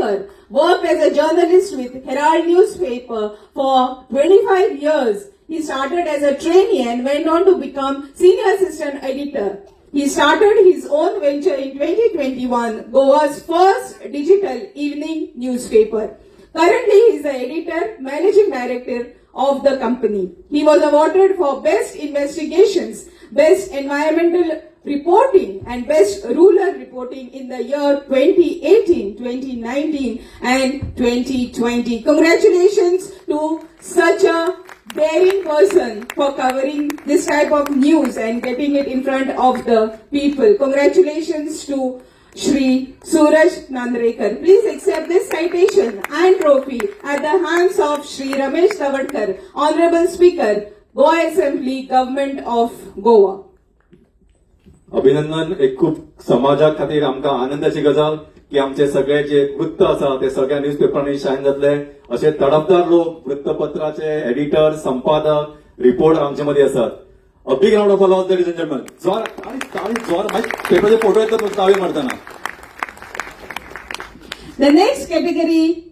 Nandrekar worked as a journalist with Herald newspaper for 25 years. He started as a trainee and went on to become senior assistant editor. He started his own venture in 2021, Goa's first digital evening newspaper. Currently, he is the editor, managing director of the company. He was awarded for Best Investigations, Best Environmental Reporting and Best Rural Reporting in the year 2018, 2019 and 2020. Congratulations to such a daring person for covering this type of news and getting it in front of the people. Congratulations to Shri Suraj Nandrekar. Please accept this citation and trophy at the hands of Shri Ramesh Tawadkar, Honorable Speaker, Goa Assembly, Government of Goa. अभिनंदन. एक खूप समाजा खातीर आमकां आनंदाची गजाल की आमचे सगळे जे वृत्त आसा ते सगळ्या न्यूजपेपरांनी शायन जातले. असे तडफदार लोक वृत्तपत्राचे एडिटर, संपादक, रिपोर्टर आमचे मध्ये असतात. A big round of applause ladies and gentleman. जोर आणि जोर पेपरचे फोटो येतात ताळी मारताना. The next category